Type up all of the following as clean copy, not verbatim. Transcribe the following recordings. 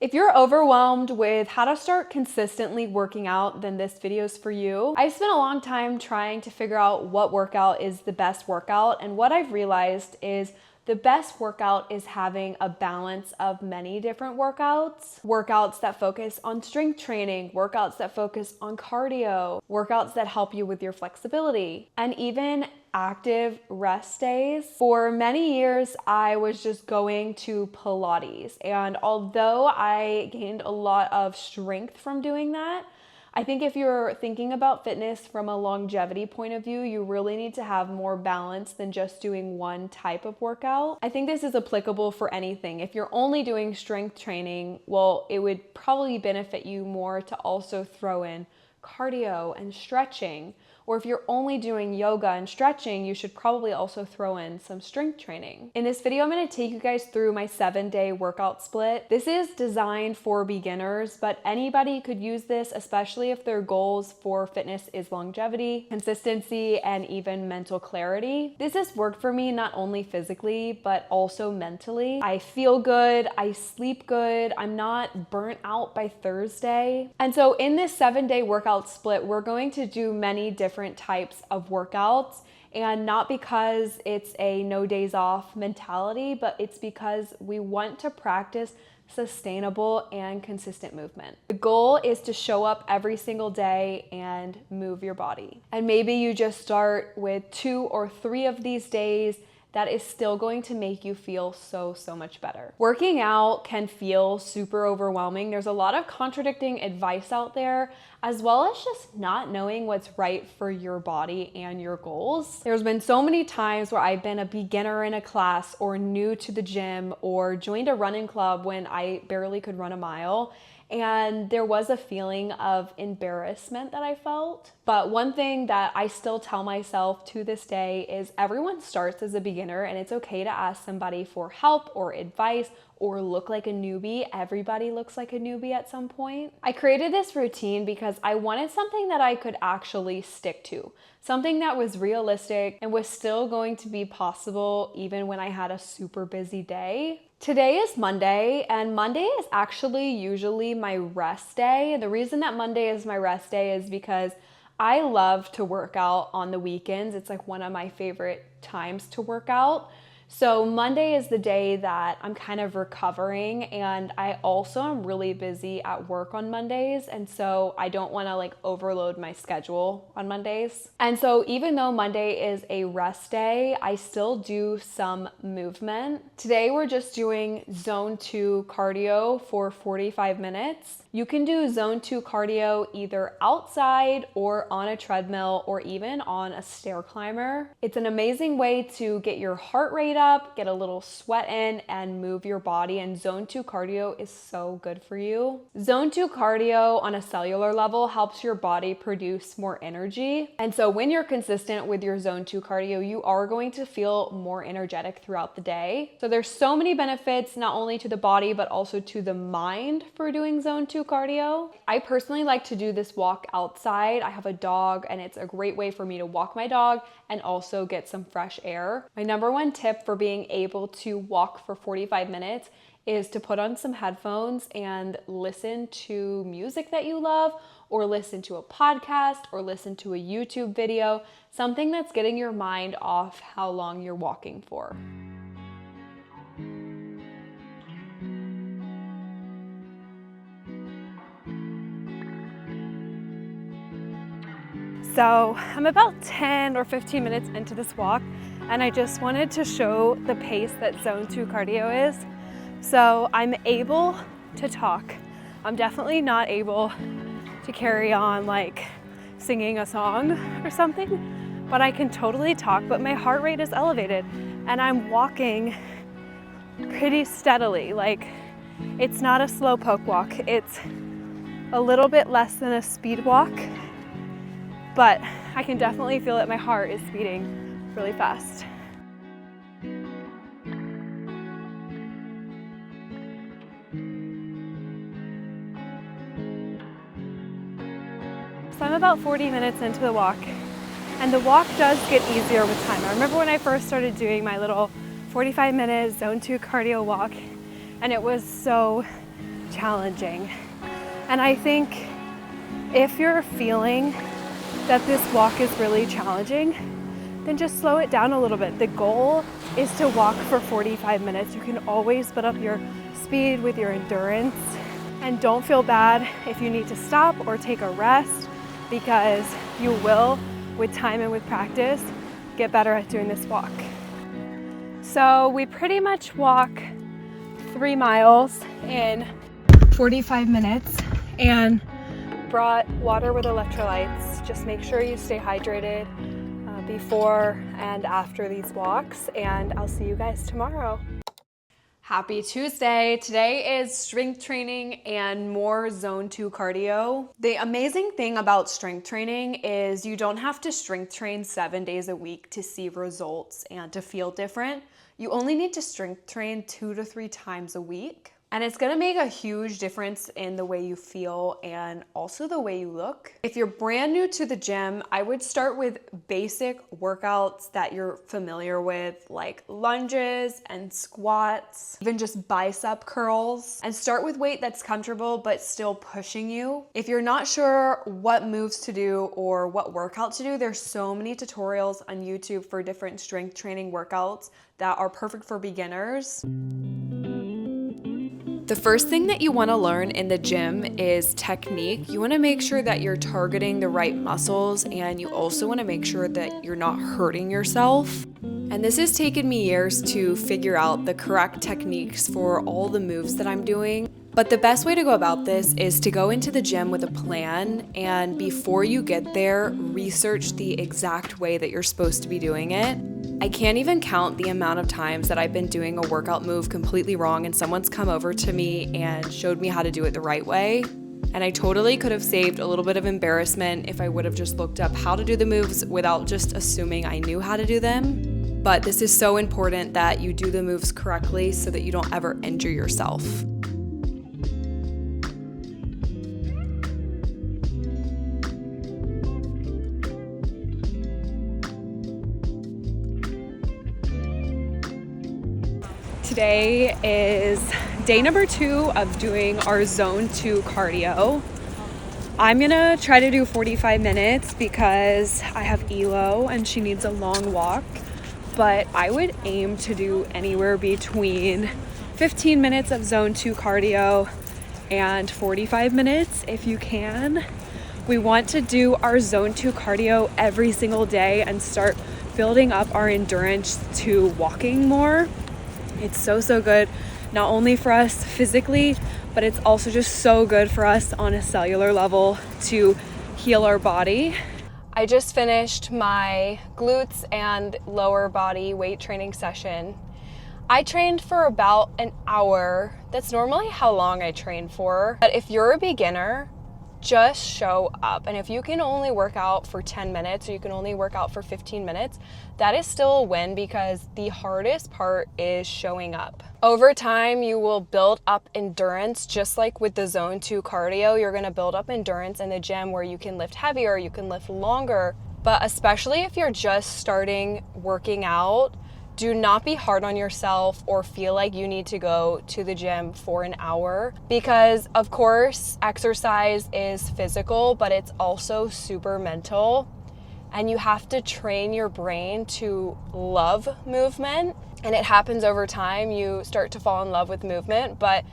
If you're overwhelmed with how to start consistently working out, then this video is for you. I've spent a long time trying to figure out what workout is the best workout, and what I've realized is the best workout is having a balance of many different workouts. Workouts that focus on strength training, workouts that focus on cardio, workouts that help you with your flexibility, and even active rest days. For many years, I was just going to Pilates, and although I gained a lot of strength from doing that, I think if you're thinking about fitness from a longevity point of view, you really need to have more balance than just doing one type of workout. I think this is applicable for anything. If you're only doing strength training, well, it would probably benefit you more to also throw in cardio and stretching. Or if you're only doing yoga and stretching, you should probably also throw in some strength training. In this video, I'm gonna take you guys through my 7-day workout split. This is designed for beginners, but anybody could use this, especially if their goals for fitness is longevity, consistency, and even mental clarity. This has worked for me not only physically, but also mentally. I feel good, I sleep good, I'm not burnt out by Thursday. And so in this 7-day workout split, we're going to do many different types of workouts, and not because it's a no days off mentality, but it's because we want to practice sustainable and consistent movement. The goal is to show up every single day and move your body. And maybe you just start with 2 or 3 of these days. That is still going to make you feel so much better. Working out can feel super overwhelming. There's a lot of contradicting advice out there, as well as just not knowing what's right for your body and your goals. There's been so many times where I've been a beginner in a class, or new to the gym, or joined a running club when I barely could run a mile. And there was a feeling of embarrassment that I felt. But one thing that I still tell myself to this day is everyone starts as a beginner, and it's okay to ask somebody for help or advice or look like a newbie. Everybody looks like a newbie at some point. I created this routine because I wanted something that I could actually stick to, something that was realistic and was still going to be possible even when I had a super busy day. Today is Monday, and Monday is actually usually my rest day. The reason that Monday is my rest day is because I love to work out on the weekends. It's like one of my favorite times to work out. So Monday is the day that I'm kind of recovering, and I also am really busy at work on Mondays, and so I don't want to like overload my schedule on Mondays. And so even though Monday is a rest day, I still do some movement. Today we're just doing zone 2 cardio for 45 minutes. You can do zone 2 cardio either outside or on a treadmill or even on a stair climber. It's an amazing way to get your heart rate up, get a little sweat in, and move your body, and zone 2 cardio is so good for you. Zone 2 cardio on a cellular level helps your body produce more energy. And so when you're consistent with your zone 2 cardio, you are going to feel more energetic throughout the day. So there's so many benefits, not only to the body, but also to the mind for doing zone 2 cardio. I personally like to do this walk outside. I have a dog, and it's a great way for me to walk my dog and also get some fresh air. My number one tip for being able to walk for 45 minutes is to put on some headphones and listen to music that you love, or listen to a podcast, or listen to a YouTube video, something that's getting your mind off how long you're walking for. So I'm about 10 or 15 minutes into this walk, and I just wanted to show the pace that zone 2 cardio is. So I'm able to talk. I'm definitely not able to carry on like singing a song or something, but I can totally talk, but my heart rate is elevated, and I'm walking pretty steadily. Like, it's not a slowpoke walk. It's a little bit less than a speed walk, but I can definitely feel that my heart is beating really fast. So I'm about 40 minutes into the walk, and the walk does get easier with time. I remember when I first started doing my little 45-minute zone 2 cardio walk, and it was so challenging. And I think if you're feeling that this walk is really challenging, then just slow it down a little bit. The goal is to walk for 45 minutes. You can always put up your speed with your endurance. And don't feel bad if you need to stop or take a rest, because you will, with time and with practice, get better at doing this walk. So we pretty much walk 3 miles in 45 minutes and brought water with electrolytes. Just make sure you stay hydrated before and after these walks, and I'll see you guys tomorrow. Happy Tuesday. Today is strength training and more zone 2 cardio. The amazing thing about strength training is you don't have to strength train 7 days a week to see results and to feel different. You only need to strength train 2 to 3 times a week. And it's gonna make a huge difference in the way you feel and also the way you look. If you're brand new to the gym, I would start with basic workouts that you're familiar with, like lunges and squats, even just bicep curls, and start with weight that's comfortable but still pushing you. If you're not sure what moves to do or what workout to do, there's so many tutorials on YouTube for different strength training workouts that are perfect for beginners. The first thing that you want to learn in the gym is technique. You want to make sure that you're targeting the right muscles, and you also want to make sure that you're not hurting yourself. And this has taken me years to figure out the correct techniques for all the moves that I'm doing. But the best way to go about this is to go into the gym with a plan, and before you get there, research the exact way that you're supposed to be doing it. I can't even count the amount of times that I've been doing a workout move completely wrong and someone's come over to me and showed me how to do it the right way. And I totally could have saved a little bit of embarrassment if I would have just looked up how to do the moves without just assuming I knew how to do them. But this is so important that you do the moves correctly so that you don't ever injure yourself. Today is day number 2 of doing our zone 2 cardio. I'm gonna try to do 45 minutes because I have Elo and she needs a long walk, but I would aim to do anywhere between 15 minutes of zone 2 cardio and 45 minutes if you can. We want to do our zone 2 cardio every single day and start building up our endurance to walking more. It's so good, not only for us physically, but it's also just so good for us on a cellular level to heal our body. I just finished my glutes and lower body weight training session. I trained for about an hour. That's normally how long I train for. But if you're a beginner, just show up. And if you can only work out for 10 minutes or you can only work out for 15 minutes, that is still a win, because the hardest part is showing up. Over time, you will build up endurance, just like with the zone 2 cardio. You're gonna build up endurance in the gym where you can lift heavier, you can lift longer. But especially if you're just starting working out, do not be hard on yourself or feel like you need to go to the gym for an hour, because of course exercise is physical, but it's also super mental, and you have to train your brain to love movement, and it happens over time. You start to fall in love with movement, but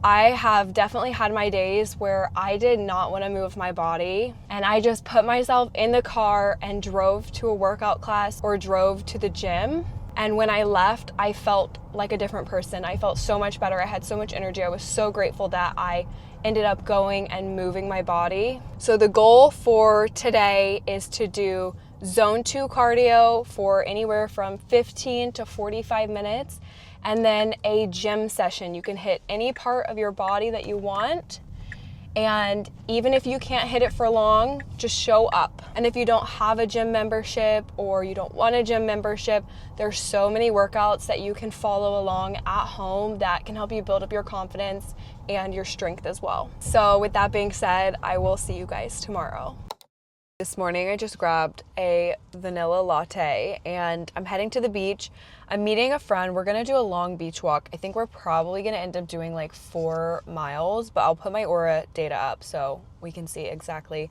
I have definitely had my days where I did not want to move my body, and I just put myself in the car and drove to a workout class or drove to the gym. And when I left, I felt like a different person. I felt so much better. I had so much energy. I was so grateful that I ended up going and moving my body. So the goal for today is to do zone 2 cardio for anywhere from 15 to 45 minutes, and then a gym session. You can hit any part of your body that you want. And even if you can't hit it for long, just show up. And if you don't have a gym membership or you don't want a gym membership, there's so many workouts that you can follow along at home that can help you build up your confidence and your strength as well. So with that being said, I will see you guys tomorrow. This morning I just grabbed a vanilla latte and I'm heading to the beach. I'm meeting a friend. We're gonna do a long beach walk. I think we're probably gonna end up doing like 4 miles, but I'll put my Aura data up so we can see exactly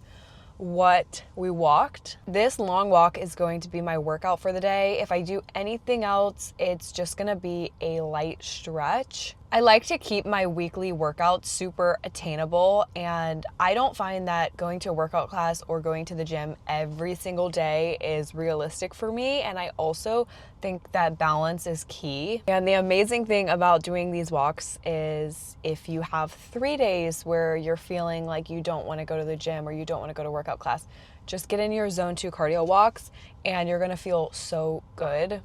what we walked. This long walk is going to be my workout for the day. If I do anything else, it's just gonna be a light stretch. I like to keep my weekly workouts super attainable, and I don't find that going to a workout class or going to the gym every single day is realistic for me, and I also think that balance is key. And the amazing thing about doing these walks is if you have 3 days where you're feeling like you don't want to go to the gym or you don't want to go to workout class, just get in your zone 2 cardio walks and you're going to feel so good.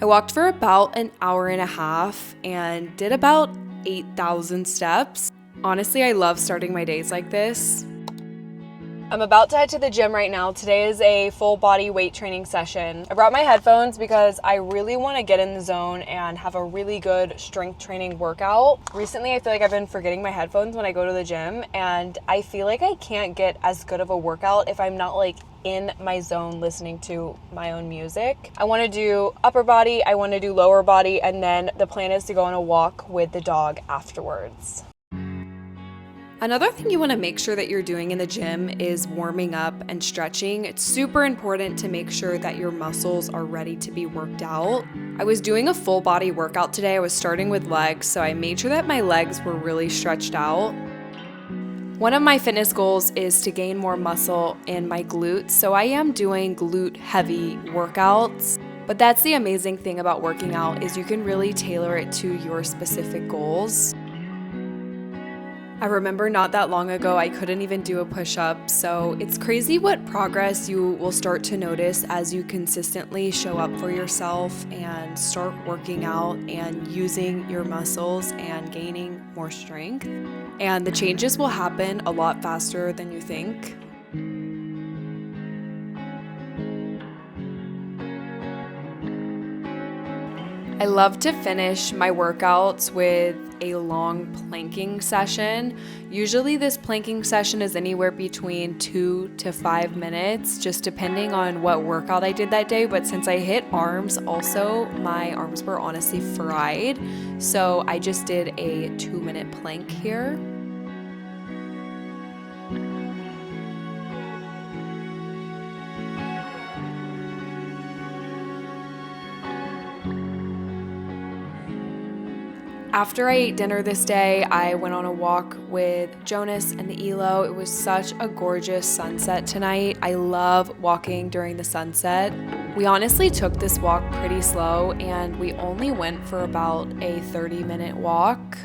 I walked for about an hour and a half and did about 8,000 steps. Honestly, I love starting my days like this. I'm about to head to the gym right now. Today is a full body weight training session. I brought my headphones because I really want to get in the zone and have a really good strength training workout. Recently, I feel like I've been forgetting my headphones when I go to the gym, and I feel like I can't get as good of a workout if I'm not like in my zone listening to my own music. I want to do upper body, I want to do lower body, and then the plan is to go on a walk with the dog afterwards. Another thing you want to make sure that you're doing in the gym is warming up and stretching. It's super important to make sure that your muscles are ready to be worked out. I was doing a full body workout today. I was starting with legs, so I made sure that my legs were really stretched out. One of my fitness goals is to gain more muscle in my glutes, so I am doing glute heavy workouts. But that's the amazing thing about working out is you can really tailor it to your specific goals. I remember not that long ago, I couldn't even do a push-up, so it's crazy what progress you will start to notice as you consistently show up for yourself and start working out and using your muscles and gaining more strength. And the changes will happen a lot faster than you think. I love to finish my workouts with a long planking session. Usually this planking session is anywhere between 2 to 5 minutes, just depending on what workout I did that day. But since I hit arms also, my arms were honestly fried. So I just did a 2-minute plank here. After I ate dinner this day, I went on a walk with Jonas and Elo. It was such a gorgeous sunset tonight. I love walking during the sunset. We honestly took this walk pretty slow and we only went for about a 30-minute walk.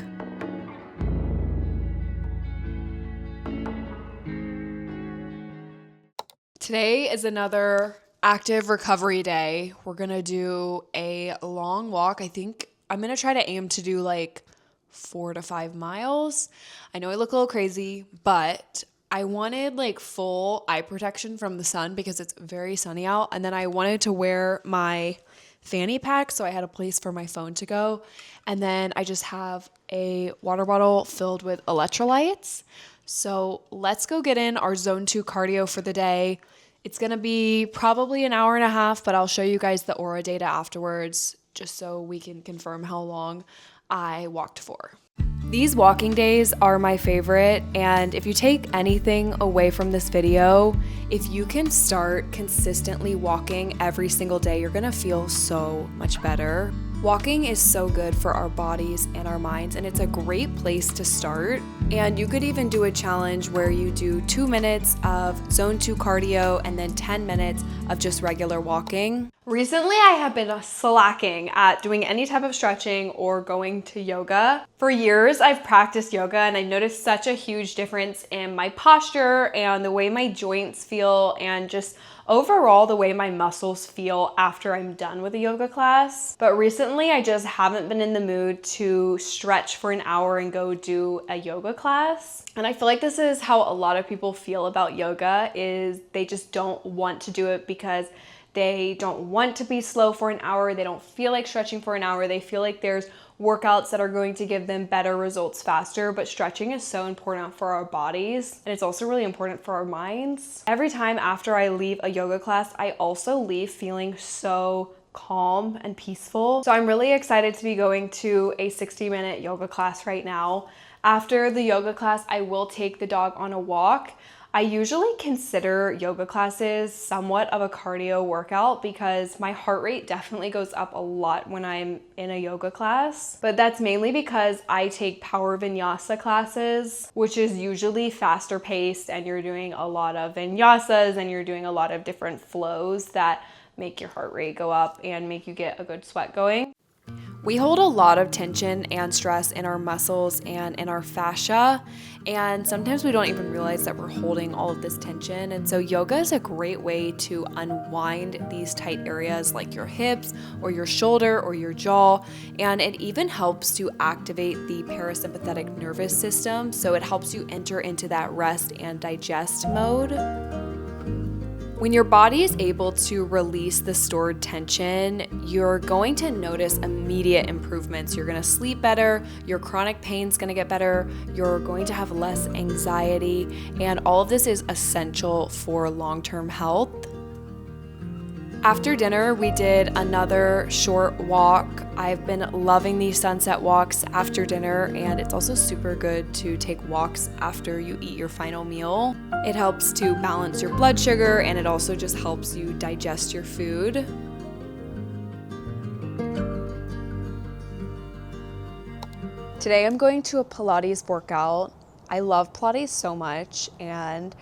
Today is another active recovery day. We're gonna do a long walk. I think I'm gonna try to aim to do like 4 to 5 miles. I know I look a little crazy, but I wanted like full eye protection from the sun because it's very sunny out. And then I wanted to wear my fanny pack so I had a place for my phone to go. And then I just have a water bottle filled with electrolytes. So let's go get in our zone 2 cardio for the day. It's gonna be probably an hour and a half, but I'll show you guys the Aura data afterwards, just so we can confirm how long I walked for. These walking days are my favorite, and if you take anything away from this video, if you can start consistently walking every single day, you're gonna feel so much better. Walking is so good for our bodies and our minds, and it's a great place to start. And you could even do a challenge where you do 2 minutes of zone 2 cardio and then 10 minutes of just regular walking. Recently, I have been slacking at doing any type of stretching or going to yoga. For years, I've practiced yoga and I've noticed such a huge difference in my posture and the way my joints feel and just overall the way my muscles feel after I'm done with a yoga class. But recently, I just haven't been in the mood to stretch for an hour and go do a yoga class. And I feel like this is how a lot of people feel about yoga, is they just don't want to do it because they don't want to be slow for an hour. They don't feel like stretching for an hour. They feel like there's workouts that are going to give them better results faster, but stretching is so important for our bodies, and it's also really important for our minds. Every time after I leave a yoga class, I also leave feeling so calm and peaceful. So I'm really excited to be going to a 60-minute yoga class right now. After the yoga class, I will take the dog on a walk. I usually consider yoga classes somewhat of a cardio workout because my heart rate definitely goes up a lot when I'm in a yoga class. But that's mainly because I take power vinyasa classes, which is usually faster paced, and you're doing a lot of vinyasas and you're doing a lot of different flows that make your heart rate go up and make you get a good sweat going. We hold a lot of tension and stress in our muscles and in our fascia, and sometimes we don't even realize that we're holding all of this tension. And so yoga is a great way to unwind these tight areas like your hips or your shoulder or your jaw, and it even helps to activate the parasympathetic nervous system, so it helps you enter into that rest and digest mode. When your body is able to release the stored tension, you're going to notice immediate improvements. You're going to sleep better, your chronic pain's going to get better, you're going to have less anxiety, and all of this is essential for long-term health. After dinner, we did another short walk. I've been loving these sunset walks after dinner, and it's also super good to take walks after you eat your final meal. It helps to balance your blood sugar, and it also just helps you digest your food. Today I'm going to a Pilates workout. I love Pilates so much, and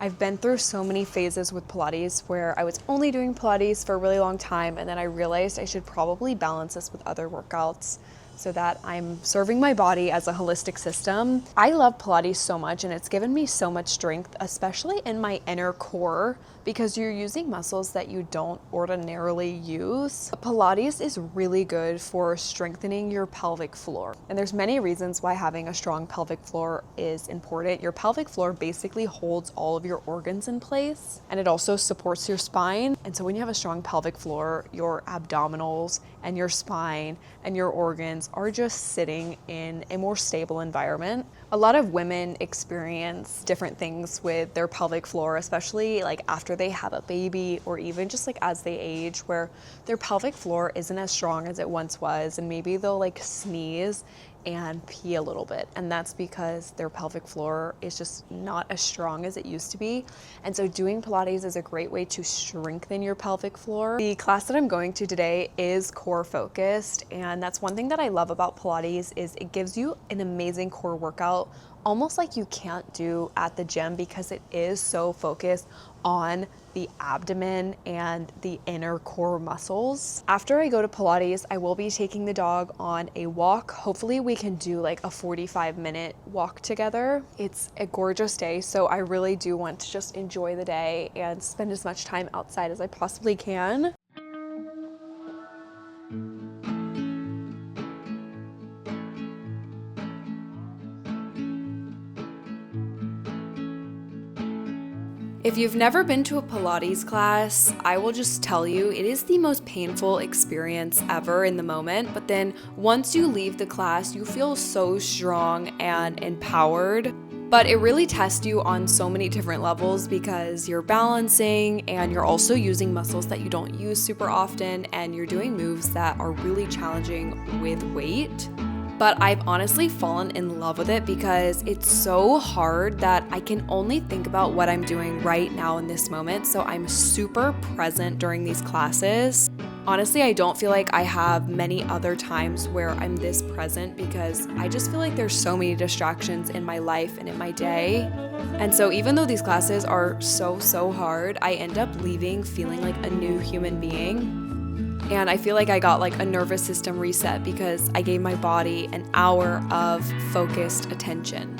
I've been through so many phases with Pilates where I was only doing Pilates for a really long time, and then I realized I should probably balance this with other workouts so that I'm serving my body as a holistic system. I love Pilates so much, and it's given me so much strength, especially in my inner core, because you're using muscles that you don't ordinarily use. Pilates is really good for strengthening your pelvic floor. And there's many reasons why having a strong pelvic floor is important. Your pelvic floor basically holds all of your organs in place, and it also supports your spine. And so when you have a strong pelvic floor, your abdominals and your spine and your organs are just sitting in a more stable environment. A lot of women experience different things with their pelvic floor, especially like after they have a baby, or even just like as they age, where their pelvic floor isn't as strong as it once was, and maybe they'll like sneeze and pee a little bit, and that's because their pelvic floor is just not as strong as it used to be. And so doing Pilates is a great way to strengthen your pelvic floor. The class that I'm going to today is core focused, and that's one thing that I love about Pilates is it gives you an amazing core workout, almost like you can't do at the gym, because it is so focused on the abdomen and the inner core muscles. After I go to Pilates, I will be taking the dog on a walk. Hopefully we can do like a 45-minute walk together. It's a gorgeous day, so I really do want to just enjoy the day and spend as much time outside as I possibly can. If you've never been to a Pilates class, I will just tell you, it is the most painful experience ever in the moment, but then once you leave the class, you feel so strong and empowered. But it really tests you on so many different levels, because you're balancing and you're also using muscles that you don't use super often, and you're doing moves that are really challenging with weight. But I've honestly fallen in love with it because it's so hard that I can only think about what I'm doing right now in this moment. So I'm super present during these classes. Honestly, I don't feel like I have many other times where I'm this present, because I just feel like there's so many distractions in my life and in my day. And so even though these classes are so hard, I end up leaving feeling like a new human being. And I feel like I got like a nervous system reset because I gave my body an hour of focused attention.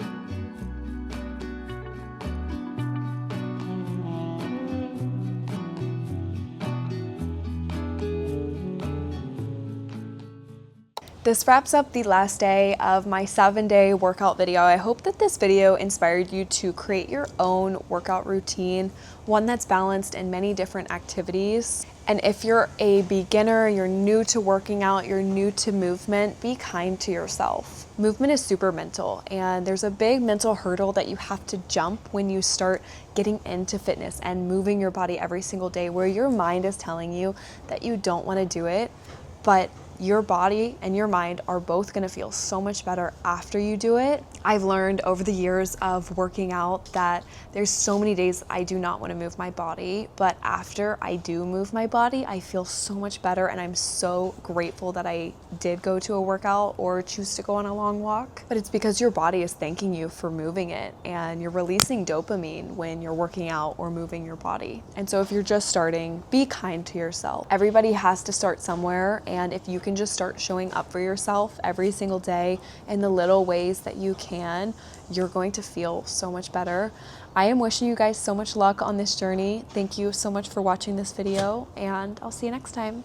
This wraps up the last day of my 7-day workout video. I hope that this video inspired you to create your own workout routine, one that's balanced in many different activities. And if you're a beginner, you're new to working out, you're new to movement, be kind to yourself. Movement is super mental, and there's a big mental hurdle that you have to jump when you start getting into fitness and moving your body every single day, where your mind is telling you that you don't want to do it, but your body and your mind are both gonna feel so much better after you do it. I've learned over the years of working out that there's so many days I do not want to move my body, but after I do move my body, I feel so much better, and I'm so grateful that I did go to a workout or choose to go on a long walk. But it's because your body is thanking you for moving it, and you're releasing dopamine when you're working out or moving your body. And so if you're just starting, be kind to yourself. Everybody has to start somewhere, and if you can just start showing up for yourself every single day in the little ways that you can, you're going to feel so much better. I am wishing you guys so much luck on this journey. Thank you so much for watching this video, and I'll see you next time.